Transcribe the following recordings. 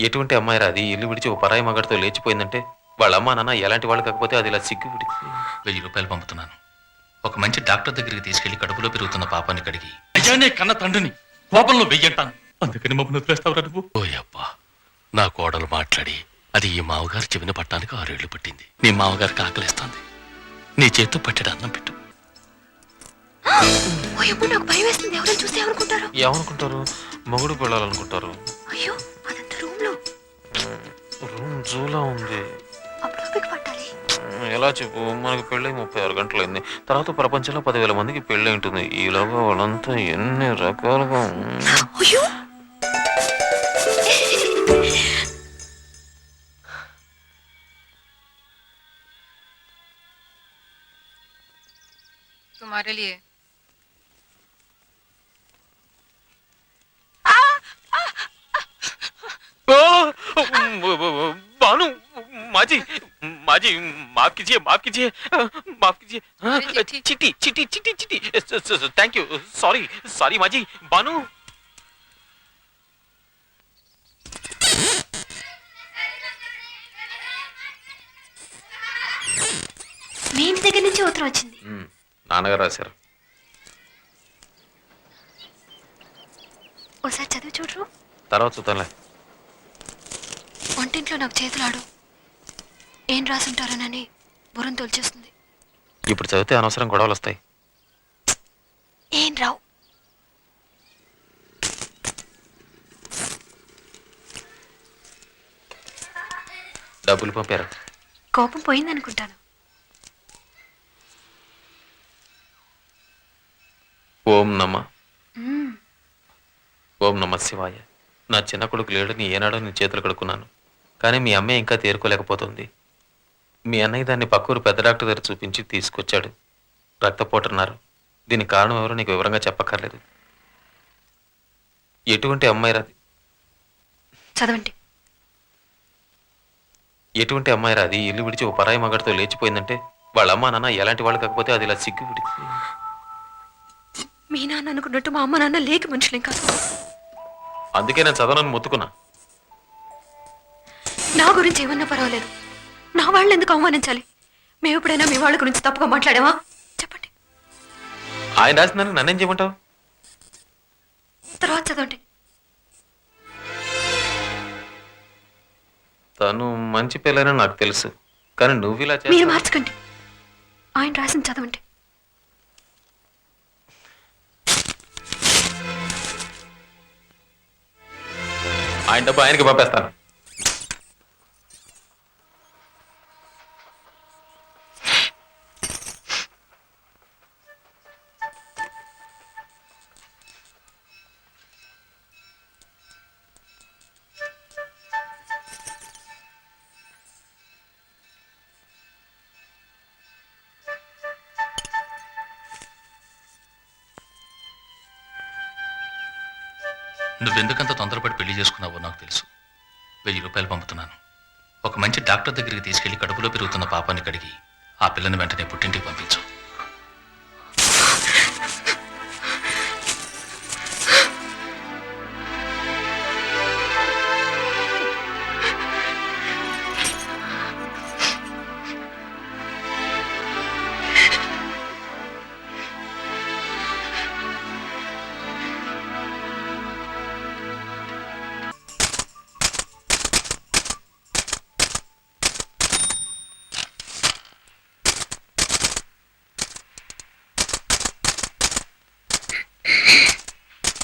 ఎటువంటి అమ్మాయి రాది ఇల్లు విడిచి ఓ పరాయి మగడితో లేచిపోయిందంటే వాళ్ళ అమ్మా నాన్న ఎలాంటి వాళ్ళు కాకపోతే అది ఇలా సిగ్గు విడిచి 1000 రూపాయలు పంపుతున్నాను. ఒక మంచి డాక్టర్ దగ్గరికి తీసుకెళ్లి కడుపులో పెరుగుతున్న పాపాన్ని కడిగి అయ్యానే కన్న తండ్రిని కోపంలో వెయ్యంటాను. అందుకని మమ్మల్ని వదిలేస్తావురా నువ్వు? ఓయబ్బా, నా కోడలు మాట్లాడి అది ఈ మామగారు చెవిన పట్టానికి 6 ఏళ్లు పట్టింది. నీ మామగారికి ఆకలిస్తుంది. నీ చేత్తో పట్టెడు అన్నం పెట్టు. నాకు భయం వేస్తుంది. ఎవరైనా చూస్తే ఏమనుకుంటారు? ఏమనుకుంటారు? మొగుడు పెళ్ళాలనుకుంటారు. అయ్యో, అదంతా రూమ్ లో. రూమ్ జూలా ఉంది. అప్పుడు పట్టాలి. ఎలా చెప్పు, మనకు పెళ్ళి 36 గంటలు అయింది. తర్వాత ప్రపంచంలో 10,000 మందికి పెళ్ళి ఉంటుంది. ఈలోగా వాళ్ళంతా ఎన్ని రకాలుగా. అయ్యో, तुम्हारे लिए बानू, माजी माजी माफ कीजिए, माफ कीजिए, माफ कीजिए. चिट्ठी चिट्ठी चिट्ठी चिट्ठी. Thank you. सॉरी सॉरी माजी. बानू. మీ ఇంటి దగ్గర నుంచి ఉత్తరం వచ్చింది. నాన్నగారు రాశారు. ఒకసారి చదివి చూడరు? తర్వాత చూద్దాంలే. వంటింట్లో నాకు చేతులాడు. ఏం రాసుంటారోనని బుర్రం తోల్చేస్తుంది. ఇప్పుడు చదివితే అనవసరం గొడవలు వస్తాయి. ఏం రావు. డబ్బులు పంపారు. కోపం పోయిందనుకుంటాను. ఓం నమ ఓం నమ శివాయ. నా చిన్న కొడుకు లేడని ఏనాడో నీ చేతులు కడుక్కున్నాను. కానీ మీ అమ్మాయి ఇంకా తేరుకోలేకపోతుంది. మీ అన్నయ్య దాన్ని పక్కూరు పెద్ద డాక్టర్ దగ్గర చూపించి తీసుకొచ్చాడు. రక్తపోటున్నారు. దీనికి కారణం ఎవరో నీకు వివరంగా చెప్పక్కర్లేదు. ఎటువంటి అమ్మాయి రాది చదవండి. ఎటువంటి అమ్మాయి రాది ఇల్లు విడిచి ఓ పరాయి మగడితో లేచిపోయిందంటే వాళ్ళ అమ్మా నాన్న ఎలాంటి వాళ్ళు కాకపోతే అది ఇలా సిగ్గు విడిచి. మీ నాన్న అనుకున్నట్టు మా అమ్మ నాన్న లేక మనుషులేం కాదు. అందుకే నేను చదవనని మొత్తుకున్నా. నా గురించి ఏమన్నా పర్వాలేదు. నా వాళ్ళని ఎందుకు అవమానించాలి? మేము ఎప్పుడైనా మీ వాళ్ళ గురించి తప్పుగా మాట్లాడావా? చెప్పండి. ఆయన రాసిందని నన్నేం చేయమంటావు? తర్వాత చదవండి. తను మంచి పిల్లని నాకు తెలుసు. కానీ నువ్వు ఇలా మీరు మార్చకండి. ఆయన రాసింది చదవండి. ఆయన డబ్బు ఆయనకి పంపేస్తాను. నువ్వెందుకంత తొందరపడి పెళ్లి చేసుకున్నావో నాకు తెలుసు. 1000 రూపాయలు పంపుతున్నాను. ఒక మంచి డాక్టర్ దగ్గరికి తీసుకెళ్లి కడుపులో పెరుగుతున్న పాపాన్ని కడిగి ఆ పిల్లని వెంటనే పుట్టింటికి పంపించు.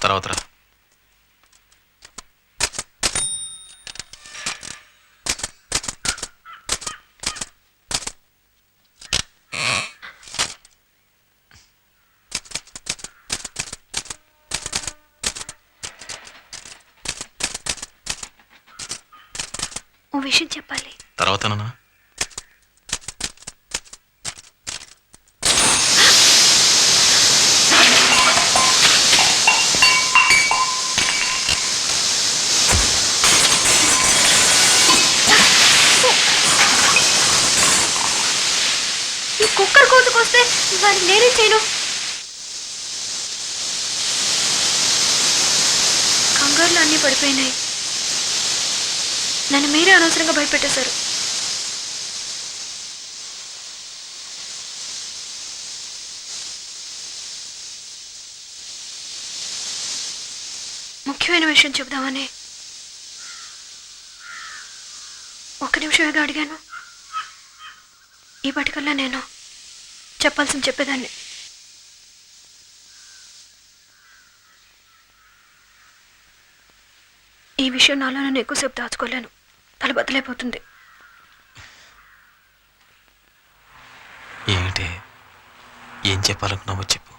తర్వాత రా. ఓ విషయం చెప్పాలి. తర్వాతనా? కుక్కర్ కోతుకొస్తే వాడిని నేనేం చేయను. కంగారులు అన్నీ పడిపోయినాయి. నన్ను మీరే అనవసరంగా భయపెట్టేశారు. ముఖ్యమైన విషయం చెబుదామని ఒక్క నిమిషమేగా అడిగాను. ఈ పటికల్లా నేను చెప్పాల్సింది చెప్పేదాన్ని. ఈ విషయం నాలో నేను ఎక్కువసేపు దాచుకోలేను. తల బద్దలైపోతుంది. ఏమిటి? ఏం చెప్పాలనుకున్నావో చెప్పు.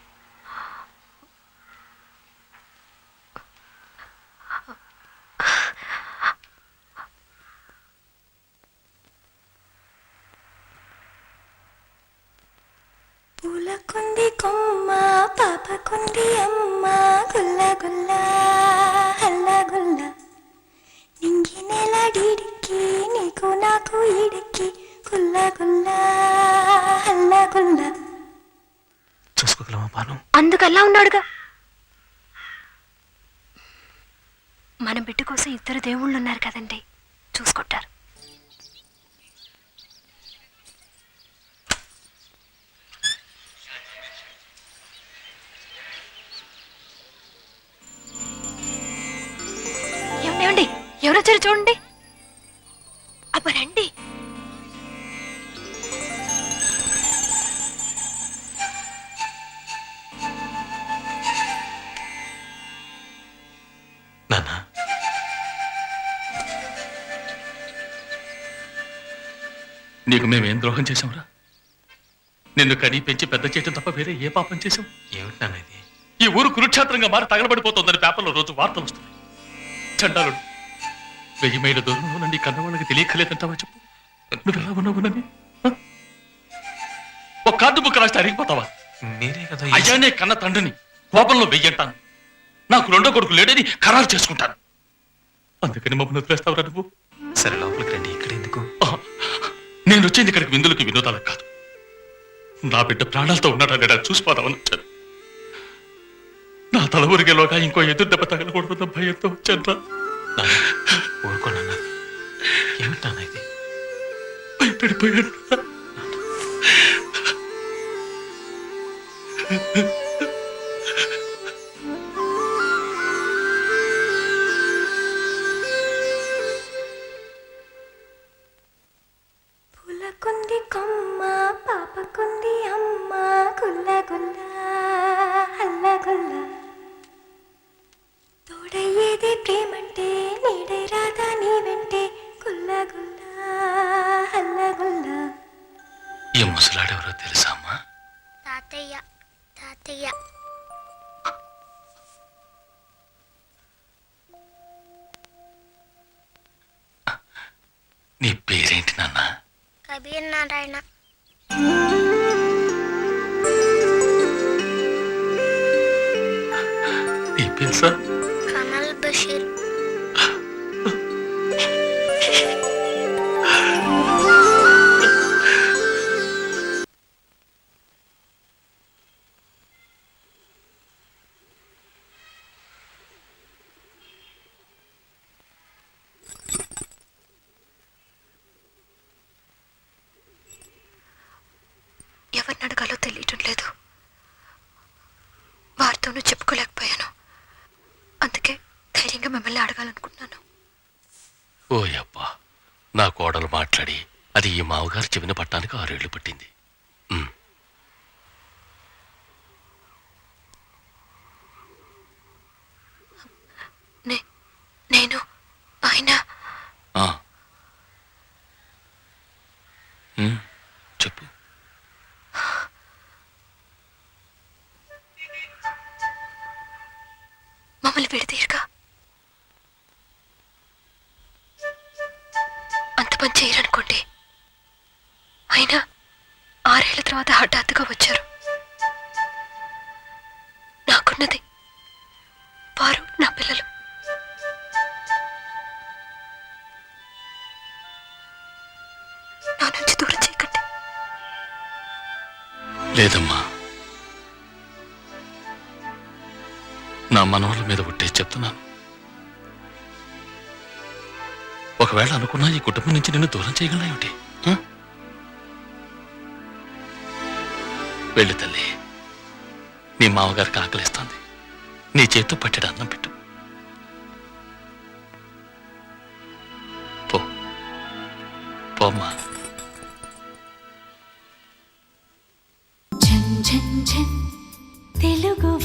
పూలకుంది కొమ్మ పాపకుంది అమ్మ గుల్ల గుల్ల హల్ల గుల్ల నింగి నెలడిడికి నీకు నాకు ఇడికి గుల్ల గుల్ల హల్ల గుల్ల. చూసుకోగలమా బాను? అందుకల్లా ఉన్నాడుగా. మన బిడ్డ కోసం ఇద్దరు దేవుళ్ళు ఉన్నారు కదండి, చూసుకుంటారు. ఏమండి, ఎవరు వచ్చారు చూడండి. అబ్బా రండి. నాన్న, నీకు మేమేం ద్రోహం చేశాంరా? నిన్ను కని పెంచి పెద్ద చేయటం తప్ప వేరే ఏ పాపం చేశాం? ఏమిటి నాన్న ఇది? ఈ ఊరు కురుక్షేత్రంగా మారి తగలబడిపోతుందని పేపర్లో రోజు వార్తలు వస్తున్నాయి. చండాలుడు 1000 మైళ్ళ దూరంలో నన్ను కన్న వాళ్ళకి తెలియకలేదంటావా చెప్పు? నువ్వెలా ఉన్నావు నన్ను? ఒక కార్డు బుక్ రాస్తే అరిగిపోతావా? మీరే కదా అయ్యానే కన్న తండ్రిని కోపంలో వెయ్యంటాను. నాకు రెండో కొడుకు లేడని ఖరారు చేసుకుంటాను. అందుకని మమ్మల్ని వదిలేస్తావురా నువ్వు? సరే లోపలికి రండి. ఇక్కడ ఎందుకు? నేను వచ్చింది ఇక్కడికి విందులకి వినోదాలకు కాదు. నా బిడ్డ ప్రాణాలతో ఉన్నాడని నేను చూసిపోదామని వచ్చాను. నా తల ఊరికేలోగా ఇంకో ఎదురు దెబ్బ తగలకూడదన్న భయంతో వచ్చాను. ఊరుకోనన్నా. ఏమిటి నాన్న ఇది? భయపడిపోయాను. పూలకుంది కొమ్మ పాపకుంది అమ్మ గుల్ల గుల్ల హల్ల గుల్ల తోడయ్యేది ప్రేమంటే నీడై రాదా నీ వెంటే గుల్ల గుల్ల హల్ల గుల్ల. ఈ ముసలాడెవరో తెలుసా అమ్మా? తాతయ్య తాతయ్య నీ పేరేంటి నాన్న? కబీర్ నారాయణ. నీ పేరు కమల్ బషీర్. ఎవరిని అడగాలో తెలియటం లేదు. వారితోనూ చెప్పుకోలేకపోయాను. అందుకే ధైర్యంగా మిమ్మల్ని అడగాలనుకున్నాను. ఓ అబ్బా, నా కోడలు మాట్లాడి అది ఈ మావగారు చెవిన పట్టానికి 6 ఏళ్ళు పట్టింది. నేను ఆయన చెప్పు. మమ్మల్ని విడదీయరుగా. అంత పని చేయరనుకోండి. అయినా 6 ఏళ్ల తర్వాత హఠాత్తుగా వచ్చారు. నాకున్నది వారు, నా పిల్లలు. నా నుంచి దూరం చేయకండి. లేదమ్మా, నా మనవల మీద ఒట్టేసి చెప్తున్నాను. ఒకవేళ అనుకున్నా ఈ కుటుంబం నుంచి నిన్ను దూరం చేయగలనా ఏమిటి? వెళ్ళు తల్లి. నీ మామగారికి ఆకలిస్తోంది. నీ చేతితో పట్టెడు అన్నం పెట్టు. పో పోమ్మా. ఝన్ ఝన్ ఝన్ తెలుగు